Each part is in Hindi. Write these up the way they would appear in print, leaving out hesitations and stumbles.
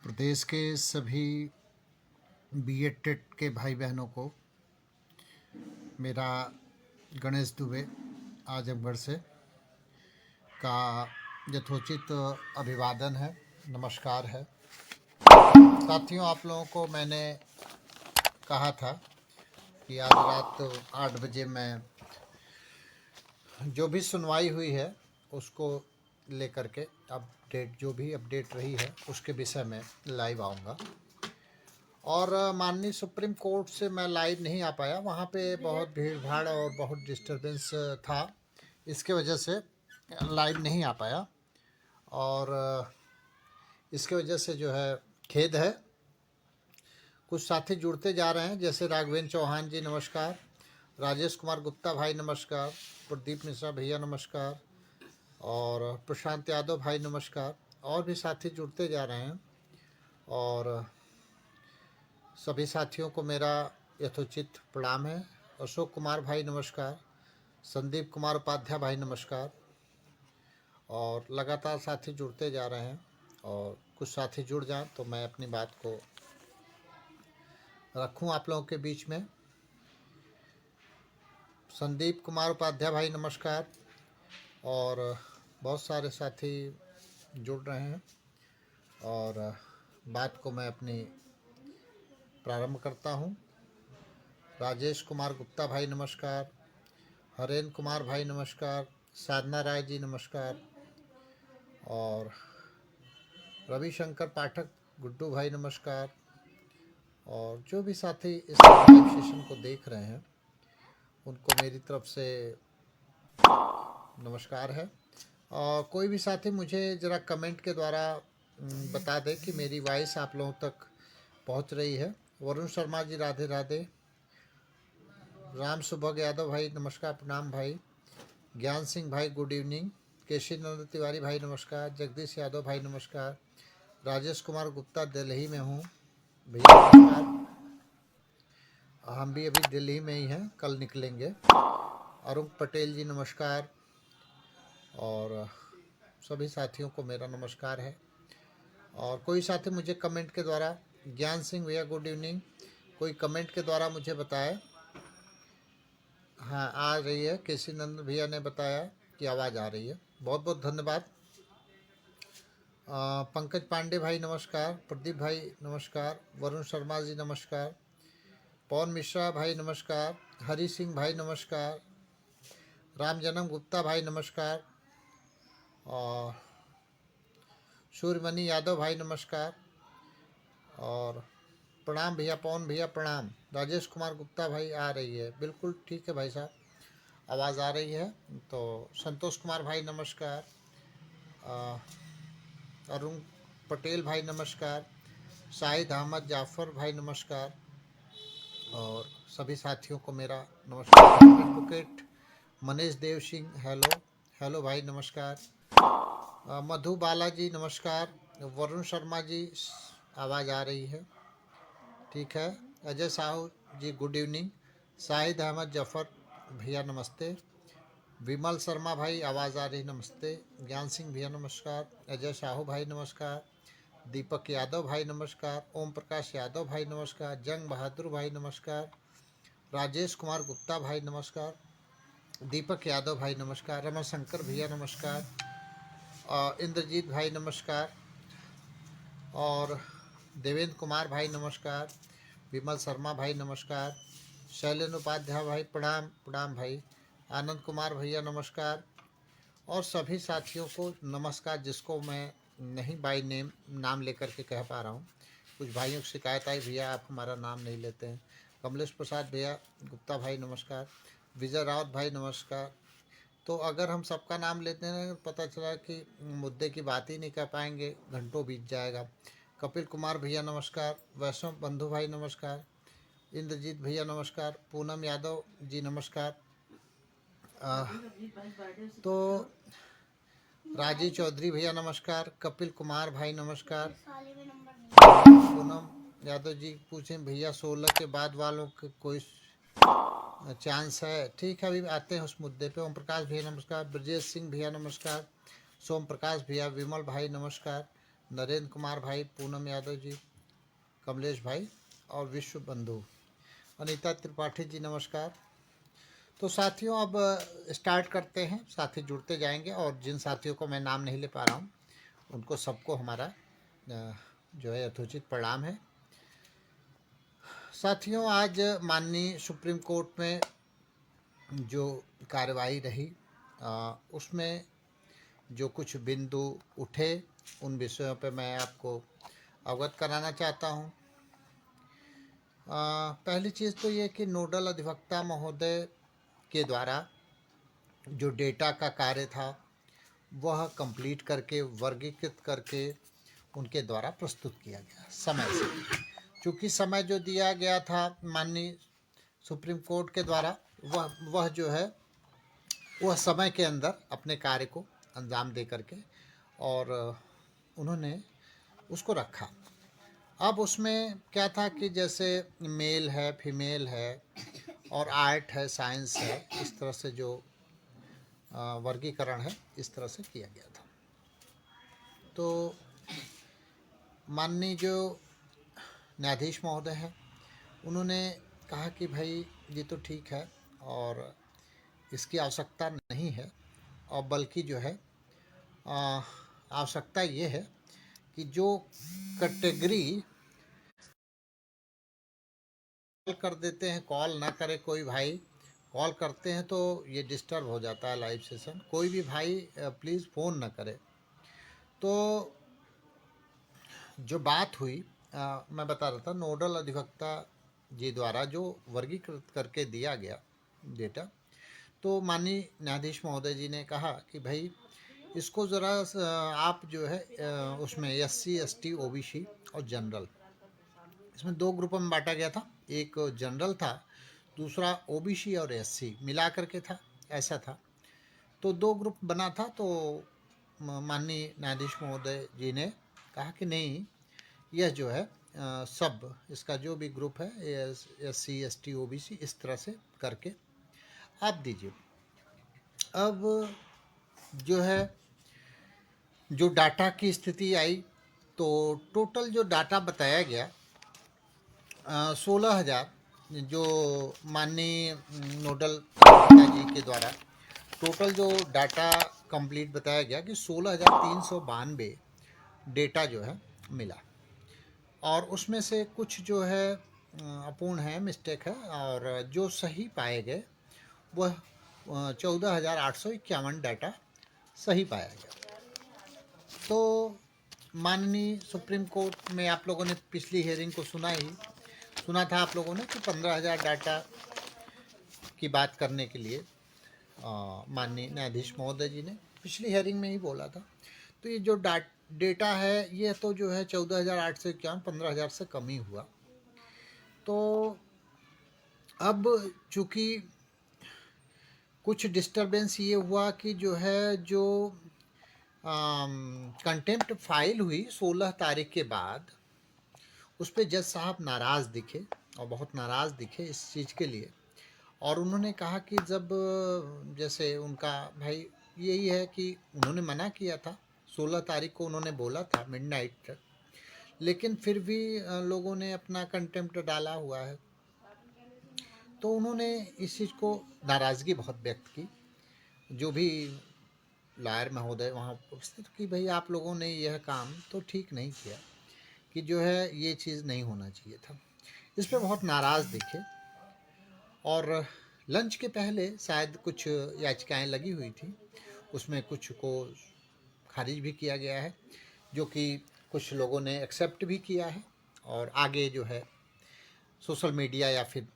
प्रदेश के सभी बीएड टेट के भाई बहनों को मेरा गणेश दुबे आजमगढ़ से का यथोचित अभिवादन है, नमस्कार है। साथियों, आप लोगों को मैंने कहा था कि आज रात 8 बजे मैं जो भी सुनवाई हुई है उसको लेकर के अपडेट, जो भी अपडेट रही है उसके विषय में लाइव आऊँगा। और माननीय सुप्रीम कोर्ट से मैं लाइव नहीं आ पाया, वहाँ पे बहुत भीड़ भाड़ और बहुत डिस्टरबेंस था, इसके वजह से लाइव नहीं आ पाया। और इसके वजह से जो है खेद है। कुछ साथी जुड़ते जा रहे हैं, जैसे राघवेंद्र चौहान जी नमस्कार, राजेश कुमार गुप्ता भाई नमस्कार, प्रदीप मिश्रा भैया नमस्कार, और प्रशांत यादव भाई नमस्कार। और भी साथी जुड़ते जा रहे हैं और सभी साथियों को मेरा यथोचित प्रणाम है। अशोक कुमार भाई नमस्कार, संदीप कुमार उपाध्याय भाई नमस्कार। और लगातार साथी जुड़ते जा रहे हैं और कुछ साथी जुड़ जाएं तो मैं अपनी बात को रखूं आप लोगों के बीच में। संदीप कुमार उपाध्याय भाई नमस्कार। और बहुत सारे साथी जुड़ रहे हैं और बात को मैं अपनी प्रारंभ करता हूं। राजेश कुमार गुप्ता भाई नमस्कार, हरेन कुमार भाई नमस्कार, साधना राय जी नमस्कार, और रविशंकर पाठक गुड्डू भाई नमस्कार। और जो भी साथी इस लाइव सेशन को देख रहे हैं उनको मेरी तरफ से नमस्कार है। और कोई भी साथी मुझे ज़रा कमेंट के द्वारा बता दे कि मेरी वॉइस आप लोगों तक पहुंच रही है। वरुण शर्मा जी राधे राधे, राम सुभग यादव भाई नमस्कार, प्रणाम भाई, ज्ञान सिंह भाई गुड इवनिंग, केशी नंद तिवारी भाई नमस्कार, जगदीश यादव भाई नमस्कार, राजेश कुमार गुप्ता दिल्ली में हूँ भैया नमस्कार, हम भी अभी दिल्ली में ही हैं, कल निकलेंगे। अरुण पटेल जी नमस्कार। और सभी साथियों को मेरा नमस्कार है। और कोई साथी मुझे कमेंट के द्वारा, ज्ञान सिंह भैया गुड इवनिंग, कोई कमेंट के द्वारा मुझे बताए। हाँ, आ रही है, केसी नंद भैया ने बताया कि आवाज़ आ रही है, बहुत बहुत धन्यवाद। पंकज पांडे भाई नमस्कार, प्रदीप भाई नमस्कार, वरुण शर्मा जी नमस्कार, पवन मिश्रा भाई नमस्कार, हरी सिंह भाई नमस्कार, राम जन्म गुप्ता भाई नमस्कार, और सूर्यमणि यादव भाई नमस्कार, और प्रणाम भैया, पवन भैया प्रणाम। राजेश कुमार गुप्ता भाई आ रही है, बिल्कुल ठीक है भाई साहब, आवाज़ आ रही है। तो संतोष कुमार भाई नमस्कार, अरुण पटेल भाई नमस्कार, शाहिद अहमद जाफ़र भाई नमस्कार, और सभी साथियों को मेरा नमस्कार। Advocate Manish Dev Singh hello, hello भाई नमस्कार। मधु बालाजी नमस्कार, वरुण शर्मा जी आवाज़ आ रही है, ठीक है। अजय साहू जी गुड इवनिंग, शाहिद अहमद जफ़र भैया नमस्ते, विमल शर्मा भाई आवाज़ आ रही नमस्ते, ज्ञान सिंह भैया नमस्कार, अजय साहू भाई नमस्कार, दीपक यादव भाई नमस्कार, ओम प्रकाश यादव भाई नमस्कार, जंग बहादुर भाई नमस्कार, राजेश कुमार गुप्ता भाई नमस्कार, दीपक यादव भाई नमस्कार, रमन शंकर भैया नमस्कार, इंद्रजीत भाई नमस्कार, और देवेंद्र कुमार भाई नमस्कार, विमल शर्मा भाई नमस्कार, शैलेंद्र उपाध्याय भाई प्रणाम, प्रणाम भाई, आनंद कुमार भैया नमस्कार, और सभी साथियों को नमस्कार जिसको मैं नहीं बाय नेम नाम लेकर के कह पा रहा हूँ। कुछ भाइयों की शिकायत आई, भैया आप हमारा नाम नहीं लेते हैं। कमलेश प्रसाद भैया गुप्ता भाई नमस्कार, विजय रावत भाई नमस्कार। तो अगर हम सबका नाम लेते हैं पता चला कि मुद्दे की बात ही नहीं कर पाएंगे, घंटों बीत जाएगा। कपिल कुमार भैया नमस्कार, वैष्णव बंधु भाई नमस्कार, इंद्रजीत भैया नमस्कार, पूनम यादव जी नमस्कार, तो राजीव चौधरी भैया नमस्कार, कपिल कुमार भाई नमस्कार, पूनम यादव जी पूछें भैया 16 के बाद वालों के कोई चांस है? ठीक है, अभी आते हैं उस मुद्दे पे। ओम प्रकाश भैया नमस्कार, ब्रजेश सिंह भैया नमस्कार, सोम प्रकाश भैया, विमल भाई नमस्कार, नरेंद्र कुमार भाई, पूनम यादव जी, कमलेश भाई और विश्व बंधु, अनीता त्रिपाठी जी नमस्कार। तो साथियों अब स्टार्ट करते हैं, साथी जुड़ते जाएंगे और जिन साथियों को मैं नाम नहीं ले पा रहा हूँ उनको सबको हमारा जो है यथोचित प्रणाम है। साथियों आज माननीय सुप्रीम कोर्ट में जो कार्यवाही रही उसमें जो कुछ बिंदु उठे उन विषयों पर मैं आपको अवगत कराना चाहता हूँ। पहली चीज़ तो ये कि नोडल अधिवक्ता महोदय के द्वारा जो डेटा का कार्य था वह कंप्लीट करके वर्गीकृत करके उनके द्वारा प्रस्तुत किया गया समय से। चूँकि समय जो दिया गया था माननीय सुप्रीम कोर्ट के द्वारा वह जो है वह समय के अंदर अपने कार्य को अंजाम दे करके और उन्होंने उसको रखा। अब उसमें क्या था कि जैसे मेल है, फीमेल है और आर्ट है, साइंस है, इस तरह से जो वर्गीकरण है इस तरह से किया गया था। तो माननीय जो न्यायाधीश महोदय हैं उन्होंने कहा कि भाई ये तो ठीक है और इसकी आवश्यकता नहीं है, और बल्कि जो है आवश्यकता ये है कि जो कैटेगरी कर देते हैं, कॉल ना करे कोई भाई, कॉल करते हैं तो ये डिस्टर्ब हो जाता है लाइव सेशन, कोई भी भाई प्लीज़ फ़ोन ना करे। तो जो बात हुई मैं बता रहा था, नोडल अधिवक्ता जी द्वारा जो वर्गीकृत करके दिया गया डेटा, तो माननीय न्यायाधीश महोदय जी ने कहा कि भाई इसको ज़रा आप जो है उसमें SC ST OBC और जनरल, इसमें दो ग्रुपों में बांटा गया था। एक जनरल था, दूसरा OBC और SC मिला करके था, ऐसा था। तो दो ग्रुप बना था। तो माननीय न्यायाधीश महोदय जी ने कहा कि नहीं, यह जो है सब इसका जो भी ग्रुप है SC ST OBC इस तरह से करके आप दीजिए। अब जो है जो डाटा की स्थिति आई तो टोटल जो डाटा बताया गया 16,000, जो माननीय नोडल जी के द्वारा टोटल जो डाटा कंप्लीट बताया गया कि 16,392 डेटा जो है मिला, और उसमें से कुछ जो है अपूर्ण है, मिस्टेक है, और जो सही पाए गए वह 14,851 डाटा सही पाया गया। तो माननीय सुप्रीम कोर्ट में आप लोगों ने पिछली हियरिंग को सुना था आप लोगों ने कि 15,000 डाटा की बात करने के लिए माननीय न्यायाधीश महोदय जी ने पिछली हियरिंग में ही बोला था। तो ये जो डेटा है ये तो जो है 14,851, 15,000 से कम ही हुआ। तो अब चूँकि कुछ डिस्टरबेंस ये हुआ कि जो है जो कंटेम्प्ट फाइल हुई 16 तारीख के बाद, उस पर जज साहब नाराज़ दिखे और बहुत नाराज़ दिखे इस चीज़ के लिए, और उन्होंने कहा कि जब जैसे उनका भाई यही है कि उन्होंने मना किया था 16 तारीख को, उन्होंने बोला था मिडनाइट तक, लेकिन फिर भी लोगों ने अपना कंटेम्प्ट डाला हुआ है। तो उन्होंने इस चीज़ को नाराज़गी बहुत व्यक्त की, जो भी लॉयर महोदय वहाँ उपस्थित, कि भाई आप लोगों ने यह काम तो ठीक नहीं किया, कि जो है ये चीज़ नहीं होना चाहिए था। इस पर बहुत नाराज़ दिखे, और लंच के पहले शायद कुछ याचिकाएं लगी हुई थी, उसमें कुछ को खारिज भी किया गया है, जो कि कुछ लोगों ने एक्सेप्ट भी किया है, और आगे जो है सोशल मीडिया या फिर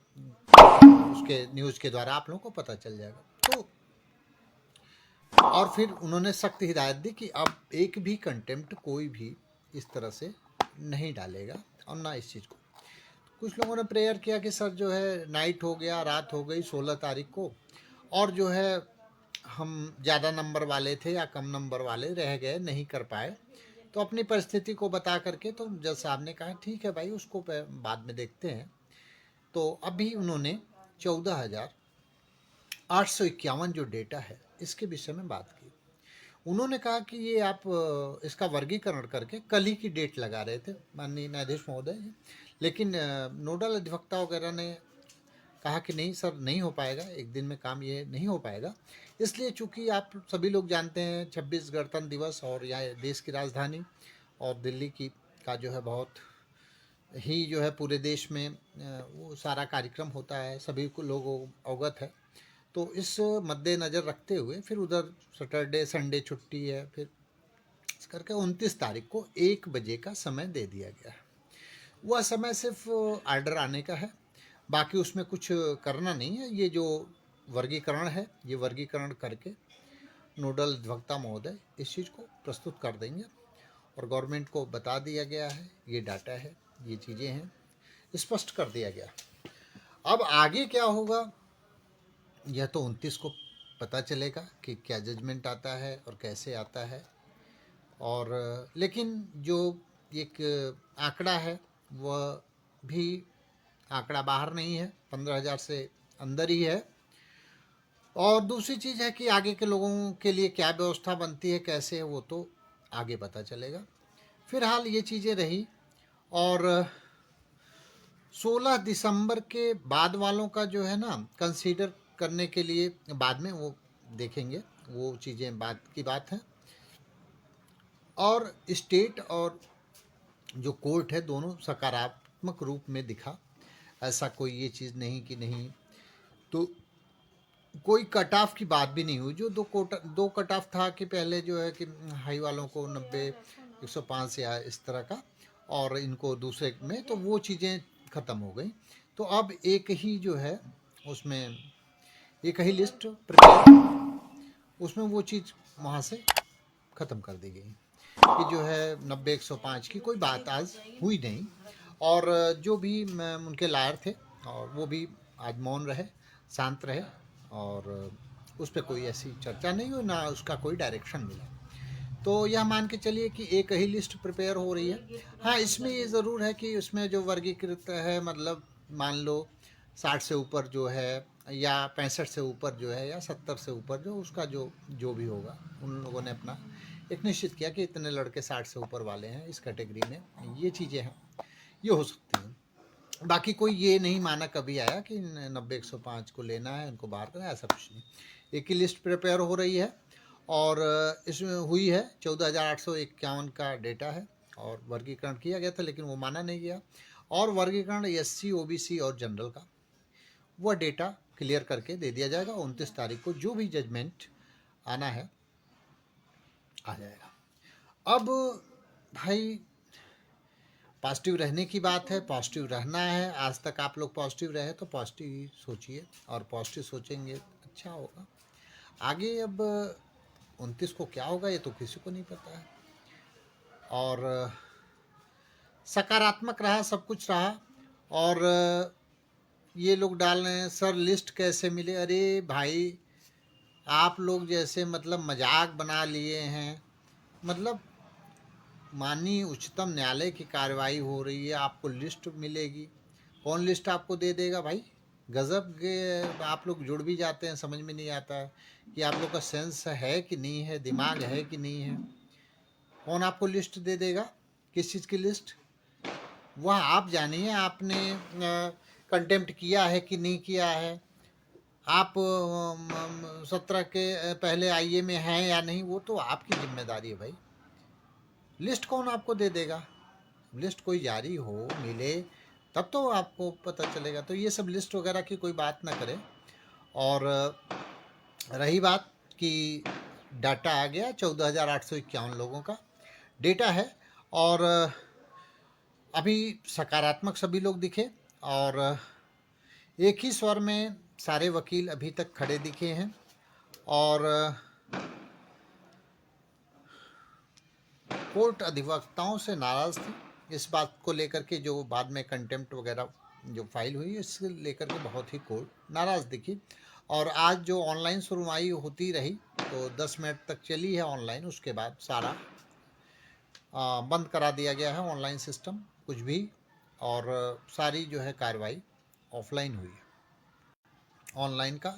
उसके न्यूज़ के द्वारा आप लोगों को पता चल जाएगा। तो और फिर उन्होंने सख्त हिदायत दी कि अब एक भी कंटेम्प्ट कोई भी इस तरह से नहीं डालेगा, और ना इस चीज़ को। कुछ लोगों ने प्रेयर किया कि सर जो है नाइट हो गया, रात हो गई 16 तारीख को, और जो है हम ज़्यादा नंबर वाले थे या कम नंबर वाले रह गए, नहीं कर पाए, तो अपनी परिस्थिति को बता करके तो जज साहब ने कहा ठीक है भाई, उसको बाद में देखते हैं। तो अभी उन्होंने 14,851 जो डेटा है इसके विषय में बात की। उन्होंने कहा कि ये आप इसका वर्गीकरण करके कल ही की डेट लगा रहे थे माननीय न्यायाधीश महोदय जी, लेकिन नोडल अधिवक्ता वगैरह ने कहा कि नहीं सर, नहीं हो पाएगा, एक दिन में काम ये नहीं हो पाएगा। इसलिए चूंकि आप सभी लोग जानते हैं 26 गणतंत्र दिवस और यह देश की राजधानी और दिल्ली की का जो है बहुत ही जो है पूरे देश में वो सारा कार्यक्रम होता है, सभी को लोगों अवगत है। तो इस मद्देनज़र रखते हुए फिर उधर सैटरडे संडे छुट्टी है, फिर इस करके 29 तारीख को 1 बजे का समय दे दिया गया है। वह समय सिर्फ आर्डर आने का है, बाकी उसमें कुछ करना नहीं है। ये जो वर्गीकरण है, ये वर्गीकरण करके नोडल अधिवक्ता महोदय इस चीज़ को प्रस्तुत कर देंगे और गवर्नमेंट को बता दिया गया है, ये डाटा है, ये चीज़ें हैं, स्पष्ट कर दिया गया। अब आगे क्या होगा यह तो 29 को पता चलेगा कि क्या जजमेंट आता है और कैसे आता है। और लेकिन जो एक आंकड़ा है वह भी आंकड़ा बाहर नहीं है, 15,000 से अंदर ही है। और दूसरी चीज़ है कि आगे के लोगों के लिए क्या व्यवस्था बनती है, कैसे है, वो तो आगे पता चलेगा। फिलहाल ये चीज़ें रही। और 16 दिसंबर के बाद वालों का जो है ना कंसीडर करने के लिए बाद में वो देखेंगे, वो चीज़ें बाद की बात है। और स्टेट और जो कोर्ट है दोनों सकारात्मक रूप में दिखा, ऐसा कोई ये चीज़ नहीं कि नहीं। तो कोई कट ऑफ की बात भी नहीं हुई। जो दो कट ऑफ था कि पहले जो है कि हाई वालों को 90 105 या इस तरह का, और इनको दूसरे में, तो वो चीज़ें ख़त्म हो गई। तो अब एक ही जो है उसमें एक ही लिस्ट प्रिपेयर, उसमें वो चीज़ वहाँ से ख़त्म कर दी गई कि जो है 90 105 की कोई बात आज हुई नहीं। और जो भी उनके लायर थे और वो भी आज मौन रहे, शांत रहे, और उस पर कोई ऐसी चर्चा नहीं हुई, ना उसका कोई डायरेक्शन मिला। तो यह मान के चलिए कि एक ही लिस्ट प्रिपेयर हो रही है। हाँ, इसमें ये ज़रूर है कि उसमें जो वर्गीकृत है, मतलब मान लो 60 से ऊपर जो है, या 65 से ऊपर जो है, या 70 से ऊपर जो उसका जो भी होगा, उन लोगों ने अपना एक निश्चित किया कि इतने लड़के 60 से ऊपर वाले हैं इस कैटेगरी में, ये चीज़ें हैं, ये हो सकती हैं। बाकी कोई ये नहीं माना कभी आया कि 90 105 को लेना है, उनको बाहर करना है, ऐसा कुछ नहीं। एक ही लिस्ट प्रिपेयर हो रही है और इसमें हुई है 14,851 का डेटा है और वर्गीकरण किया गया था, लेकिन वो माना नहीं गया। और वर्गीकरण SC OBC और जनरल का वह डेटा क्लियर करके दे दिया जाएगा। 29 तारीख को जो भी जजमेंट आना है आ जाएगा। अब भाई पॉजिटिव रहने की बात है, पॉजिटिव रहना है। आज तक आप लोग पॉजिटिव रहे तो पॉजिटिव ही सोचिए, और पॉजिटिव सोचेंगे अच्छा होगा। आगे अब 29 को क्या होगा ये तो किसी को नहीं पता है। और सकारात्मक रहा, सब कुछ रहा। और ये लोग डाल रहे हैं सर लिस्ट कैसे मिले। अरे भाई, आप लोग जैसे मतलब मजाक बना लिए हैं। मतलब माननीय उच्चतम न्यायालय की कार्रवाई हो रही है, आपको लिस्ट मिलेगी। कौन लिस्ट आपको दे देगा भाई? गजब के आप लोग जुड़ भी जाते हैं, समझ में नहीं आता है कि आप लोग का सेंस है कि नहीं है, दिमाग है कि नहीं है। कौन आपको लिस्ट दे देगा? किस चीज़ की लिस्ट? वह आप जानिए, आपने कंटेम्प्ट किया है कि नहीं किया है, आप 17 के पहले IE में हैं या नहीं, वो तो आपकी जिम्मेदारी है भाई। लिस्ट कौन आपको दे देगा? लिस्ट कोई जारी हो, मिले, तब तो आपको पता चलेगा। तो ये सब लिस्ट वगैरह की कोई बात ना करें। और रही बात कि डाटा आ गया, 14,851 लोगों का डेटा है। और अभी सकारात्मक सभी लोग दिखे, और एक ही स्वर में सारे वकील अभी तक खड़े दिखे हैं। और कोर्ट अधिवक्ताओं से नाराज़ थी इस बात को लेकर के, जो बाद में कंटेम्प्ट वगैरह जो फाइल हुई, इससे लेकर के बहुत ही कोर्ट नाराज़ दिखी। और आज जो ऑनलाइन सुनवाई होती रही तो 10 मिनट तक चली है ऑनलाइन, उसके बाद सारा बंद करा दिया गया है ऑनलाइन सिस्टम कुछ भी। और सारी जो है कार्रवाई ऑफलाइन हुई, ऑनलाइन का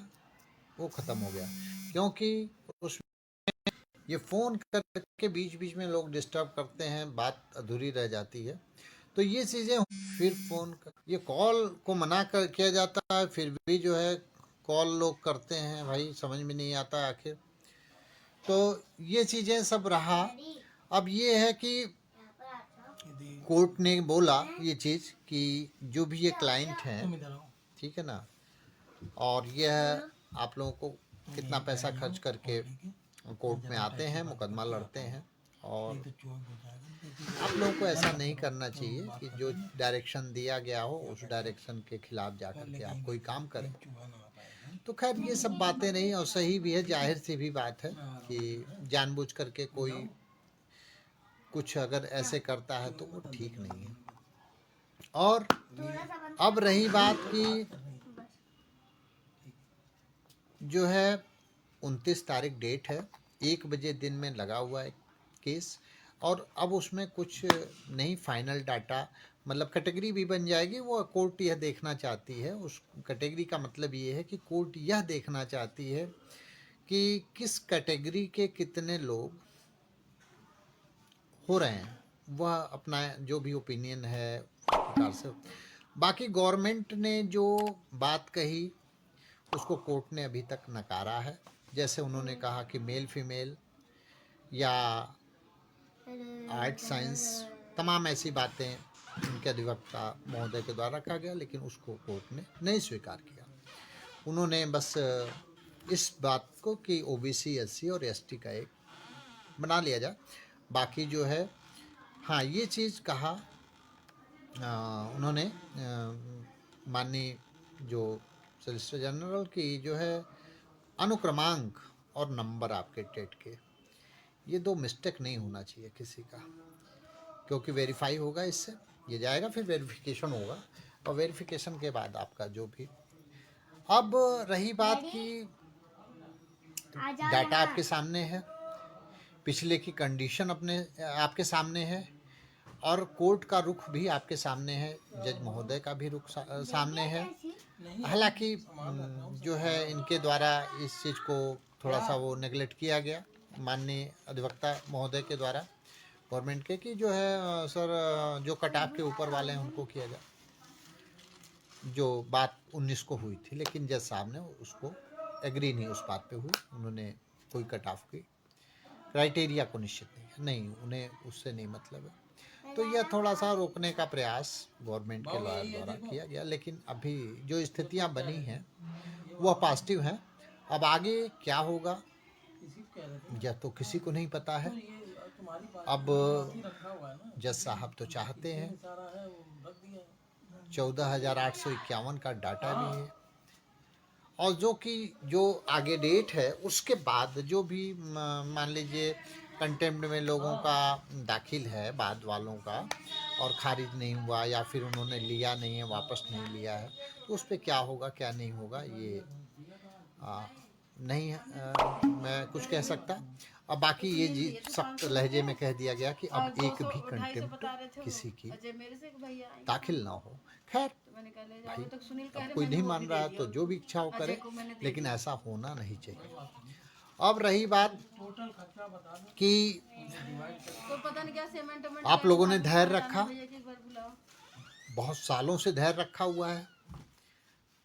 वो ख़त्म हो गया, क्योंकि उस ये फ़ोन करके बीच बीच में लोग डिस्टर्ब करते हैं, बात अधूरी रह जाती है। तो ये चीज़ें फिर ये कॉल को मना कर किया जाता है, फिर भी जो है कॉल लोग करते हैं, भाई समझ में नहीं आता आखिर। तो ये चीज़ें सब रहा। अब ये है कि कोर्ट ने बोला ये चीज़ कि जो भी ये क्लाइंट हैं, ठीक है ना, और यह आप लोगों को कितना पैसा खर्च करके कोर्ट में आते हैं, मुकदमा लड़ते हैं, और आप लोगों को ऐसा नहीं करना चाहिए कि जो डायरेक्शन दिया गया हो उस डायरेक्शन के खिलाफ जाकर के आप कोई काम करें। तो खैर ये सब बातें नहीं, और सही भी है, जाहिर सी भी बात है कि जानबूझ करके कोई कुछ अगर ऐसे करता है तो वो ठीक नहीं है। और अब रही बात की जो है 29 तारीख डेट है, 1 बजे दिन में लगा हुआ है केस, और अब उसमें कुछ नहीं फाइनल डाटा, मतलब कैटेगरी भी बन जाएगी। वो कोर्ट यह देखना चाहती है, उस कैटेगरी का मतलब ये है कि कोर्ट यह देखना चाहती है कि किस कैटेगरी के कितने लोग हो रहे हैं, वह अपना जो भी ओपिनियन है प्रकार से। बाकी गवर्नमेंट ने जो बात कही उसको कोर्ट ने अभी तक नकारा है। जैसे उन्होंने कहा कि मेल फीमेल या आर्ट साइंस, तमाम ऐसी बातें उनके अधिवक्ता महोदय के द्वारा रखा गया, लेकिन उसको कोर्ट ने नहीं स्वीकार किया। उन्होंने बस इस बात को कि ओबीसी, एससी और एसटी का एक बना लिया जाए। बाकी जो है, हाँ ये चीज़ कहा उन्होंने माननीय जो सॉलिसिटर जनरल की जो है अनुक्रमांक और नंबर आपके टेट के, ये दो मिस्टेक नहीं होना चाहिए किसी का, क्योंकि वेरीफाई होगा, इससे ये जाएगा, फिर वेरिफिकेशन होगा, और वेरिफिकेशन के बाद आपका जो भी। अब रही बात की डाटा आपके सामने है, पिछले की कंडीशन अपने आपके सामने है, और कोर्ट का रुख भी आपके सामने है, जज महोदय का भी रुख सामने है। हालांकि जो है इनके द्वारा इस चीज़ को थोड़ा सा वो नेगलेक्ट किया गया माननीय अधिवक्ता महोदय के द्वारा गवर्नमेंट के, कि जो है सर जो कटाव के ऊपर वाले हैं उनको किया जाए, जो बात 19 को हुई थी, लेकिन जज साहब ने उसको एग्री नहीं, उस बात पे हुई, उन्होंने कोई कटाव की क्राइटेरिया को निश्चित नहीं, उन्हें उससे नहीं मतलब है। तो यह थोड़ा सा रोकने का प्रयास गवर्नमेंट के द्वारा किया गया, लेकिन अभी जो स्थितियां बनी हैं वह पॉजिटिव हैं। अब आगे क्या होगा यह तो किसी को नहीं पता है। अब जज साहब तो चाहते हैं, 14,851 का डाटा भी है, और जो आगे डेट है उसके बाद जो भी मान लीजिए कंटेम्प्ट में लोगों का दाखिल है, बाद वालों का, और खारिज नहीं हुआ या फिर उन्होंने लिया नहीं है, वापस नहीं लिया है, तो उस पर क्या होगा क्या नहीं होगा ये नहीं मैं कुछ कह सकता। अब बाकी ये जी सख्त लहजे में कह दिया गया कि अब एक भी कंटेम्प्ट किसी की दाखिल ना हो। खैर भाई अब कोई नहीं मान रहा है तो जो भी इच्छा हो करे, लेकिन ऐसा होना नहीं चाहिए। अब रही बात कि आप लोगों ने धैर्य रखा, बहुत सालों से धैर्य रखा हुआ है,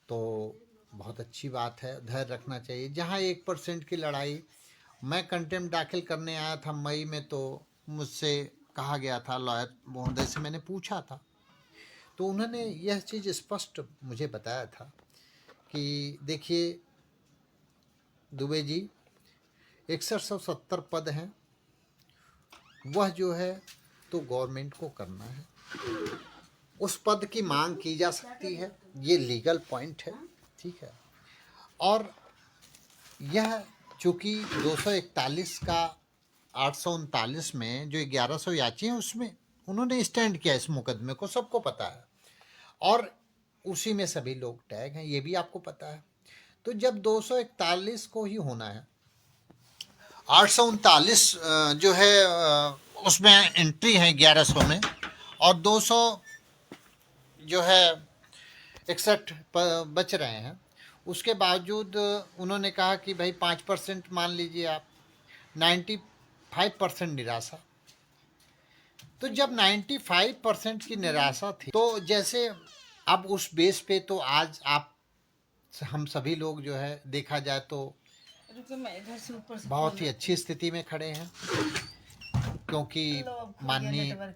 तो बहुत अच्छी बात है, धैर्य रखना चाहिए। जहाँ 1% की लड़ाई, मैं कंटेम्प्ट दाखिल करने आया था मई में, तो मुझसे कहा गया था, लॉयर महोदय से मैंने पूछा था, तो उन्होंने यह चीज़ स्पष्ट मुझे बताया था कि देखिए दुबे जी, 6170 पद हैं, वह जो है तो गवर्नमेंट को करना है, उस पद की मांग की जा सकती है, ये लीगल पॉइंट है, ठीक है। और यह चूँकि 241 का 839 में जो 1100 याची हैं उसमें उन्होंने स्टैंड किया इस मुकदमे को, सबको पता है, और उसी में सभी लोग टैग हैं, ये भी आपको पता है। तो जब 241 को ही होना है, 839 जो है उसमें एंट्री है 1100 में, और 200 जो है 61 बच रहे हैं, उसके बावजूद उन्होंने कहा कि भाई 5% मान लीजिए आप, 5% निराशा। तो जब 95% की निराशा थी, तो जैसे अब उस बेस पे तो आज आप हम सभी लोग जो है देखा जाए तो बहुत ही अच्छी स्थिति में खड़े हैं, क्योंकि माननीय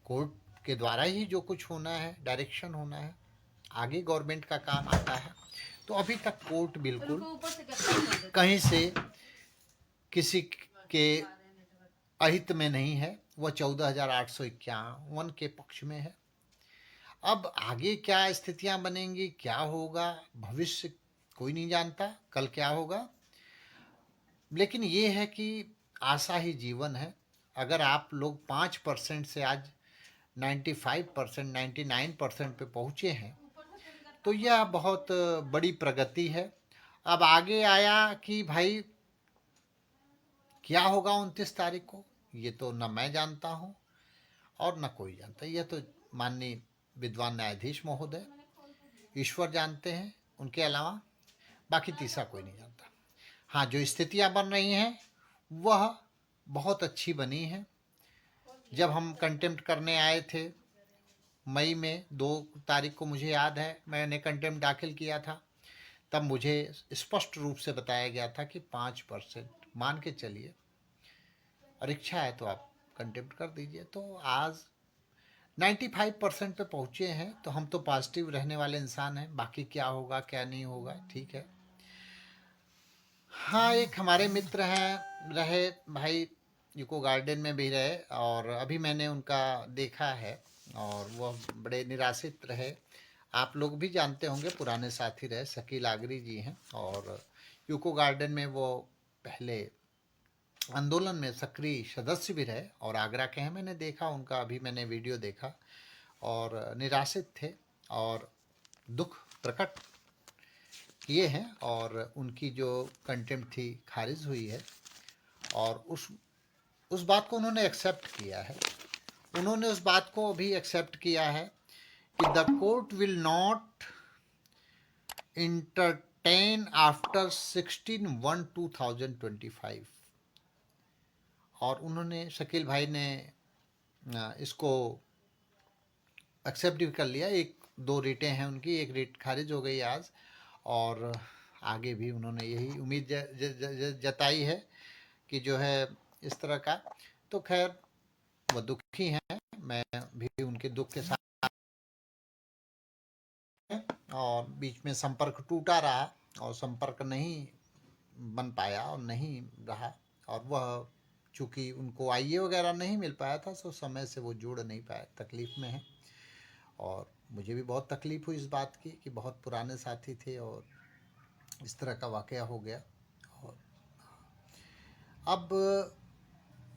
कोर्ट के द्वारा ही जो कुछ होना है, डायरेक्शन होना है, आगे गवर्नमेंट का काम आता है। तो अभी तक कोर्ट बिल्कुल कहीं से किसी के अहित में नहीं है, वह 14,851 के पक्ष में है। अब आगे क्या स्थितियां बनेंगी, क्या होगा, भविष्य कोई नहीं जानता, कल क्या होगा। लेकिन ये है कि आशा ही जीवन है। अगर आप लोग 5% से आज 95%, 99% पे पहुंचे हैं, तो यह बहुत बड़ी प्रगति है। अब आगे आया कि भाई क्या होगा 29 तारीख को, ये तो न मैं जानता हूँ और न कोई जानता। यह तो माननीय विद्वान न्यायाधीश महोदय ईश्वर जानते हैं, उनके अलावा बाकी तीसरा कोई नहीं जानता। हाँ, जो स्थितियां बन रही हैं वह बहुत अच्छी बनी हैं। जब हम कंटेम्प्ट करने आए थे मई में 2 तारीख को, मुझे याद है मैंने कंटेम्प्ट दाखिल किया था, तब मुझे स्पष्ट रूप से बताया गया था कि 5% मान के चलिए, और इच्छा है तो आप कंटेम्प्ट कर दीजिए। तो आज 95% पे पहुँचे हैं, तो हम तो पॉजिटिव रहने वाले इंसान हैं। बाकी क्या होगा क्या नहीं होगा, ठीक है। हाँ, एक हमारे मित्र हैं रहे भाई, यूको गार्डन में भी रहे, और अभी मैंने उनका देखा है और वह बड़े निराशित रहे। आप लोग भी जानते होंगे, पुराने साथी रहे, शकील आगरी जी हैं, और यूको गार्डन में वो पहले आंदोलन में सक्रिय सदस्य भी रहे और आगरा के हैं। मैंने देखा उनका, अभी मैंने वीडियो देखा, और निराशित थे और दुख प्रकट किए हैं, और उनकी जो कंटेम्प्ट थी खारिज हुई है, और उस बात को उन्होंने एक्सेप्ट किया है। उन्होंने उस बात को भी एक्सेप्ट किया है कि the court will not entertain after 16/1/2025। और उन्होंने, शकील भाई ने इसको एक्सेप्ट भी कर लिया। 1-2 रिटें हैं उनकी, एक रिट खारिज हो गई आज, और आगे भी उन्होंने यही उम्मीद जताई है कि जो है इस तरह का। तो खैर वो दुखी हैं, मैं भी उनके दुख के साथ, और बीच में संपर्क टूटा रहा और संपर्क नहीं बन पाया और नहीं रहा, और वह चूँकि उनको आईए वगैरह नहीं मिल पाया था, तो समय से वो जुड़ नहीं पाए, तकलीफ़ में हैं। और मुझे भी बहुत तकलीफ़ हुई इस बात की कि बहुत पुराने साथी थे और इस तरह का वाक़या हो गया। और अब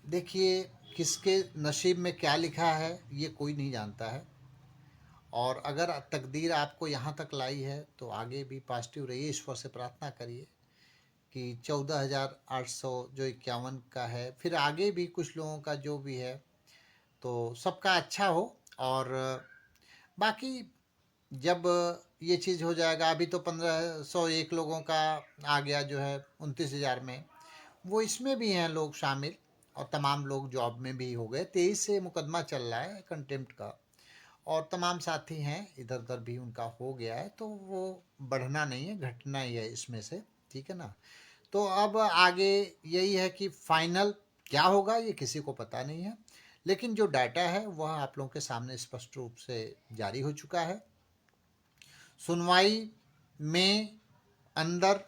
देखिए, किसके नसीब में क्या लिखा है ये कोई नहीं जानता है, और अगर तकदीर आपको यहाँ तक लाई है तो आगे भी पॉजिटिव रहिए, ईश्वर से प्रार्थना करिए कि 14,800 जो 51 का है, फिर आगे भी कुछ लोगों का जो भी है, तो सबका अच्छा हो। और बाकी जब ये चीज़ हो जाएगा, अभी तो 1501 लोगों का आ गया जो है 29,000 में, वो इसमें भी हैं लोग शामिल, और तमाम लोग जॉब में भी हो गए। 23 से मुकदमा चल रहा है कंटेम्प्ट का, और तमाम साथी हैं इधर उधर भी उनका हो गया है, तो वो बढ़ना नहीं है, घटना ही है इसमें से, ठीक है ना। तो अब आगे यही है कि फाइनल क्या होगा ये किसी को पता नहीं है, लेकिन जो डाटा है वह आप लोगों के सामने स्पष्ट रूप से जारी हो चुका है। सुनवाई में अंदर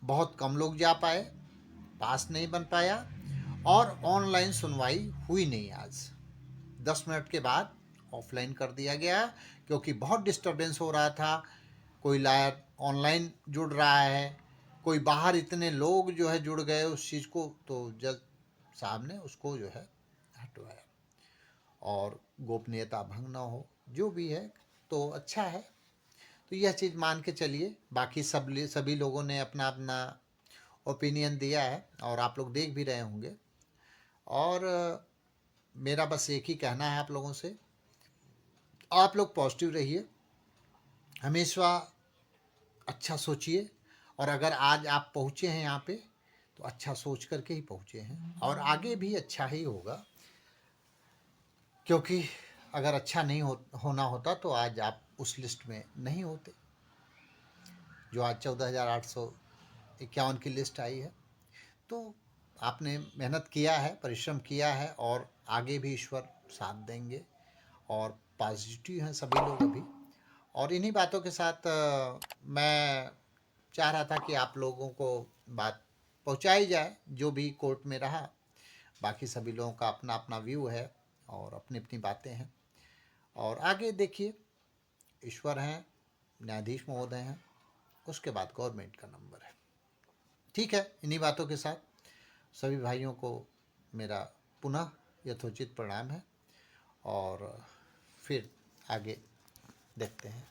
बहुत कम लोग जा पाए, पास नहीं बन पाया, और ऑनलाइन सुनवाई हुई नहीं। आज 10 मिनट के बाद ऑफलाइन कर दिया गया, क्योंकि बहुत डिस्टरबेंस हो रहा था। कोई लायर ऑनलाइन जुड़ रहा है, कोई बाहर, इतने लोग जो है जुड़ गए उस चीज़ को, तो जज साहब ने उसको जो है हटवाया, और गोपनीयता भंग ना हो, जो भी है तो अच्छा है। तो यह चीज़ मान के चलिए। बाकी सभी लोगों ने अपना अपना ओपिनियन दिया है, और आप लोग देख भी रहे होंगे। और मेरा बस एक ही कहना है आप लोगों से, आप लोग पॉजिटिव रहिए, हमेशा अच्छा सोचिए, और अगर आज आप पहुँचे हैं यहाँ पे, तो अच्छा सोच करके ही पहुँचे हैं और आगे भी अच्छा ही होगा, क्योंकि अगर अच्छा नहीं होना होता तो आज आप उस लिस्ट में नहीं होते जो आज 14,851 की लिस्ट आई है। तो आपने मेहनत किया है, परिश्रम किया है और आगे भी ईश्वर साथ देंगे और पॉजिटिव हैं सभी लोग अभी। और इन्हीं बातों के साथ मैं चाह रहा था कि आप लोगों को बात पहुंचाई जाए जो भी कोर्ट में रहा। बाकी सभी लोगों का अपना अपना व्यू है और अपनी अपनी बातें हैं और आगे देखिए, ईश्वर हैं, न्यायाधीश महोदय हैं, उसके बाद गवर्नमेंट का नंबर है। ठीक है, इन्हीं बातों के साथ सभी भाइयों को मेरा पुनः यथोचित प्रणाम है और फिर आगे देखते हैं।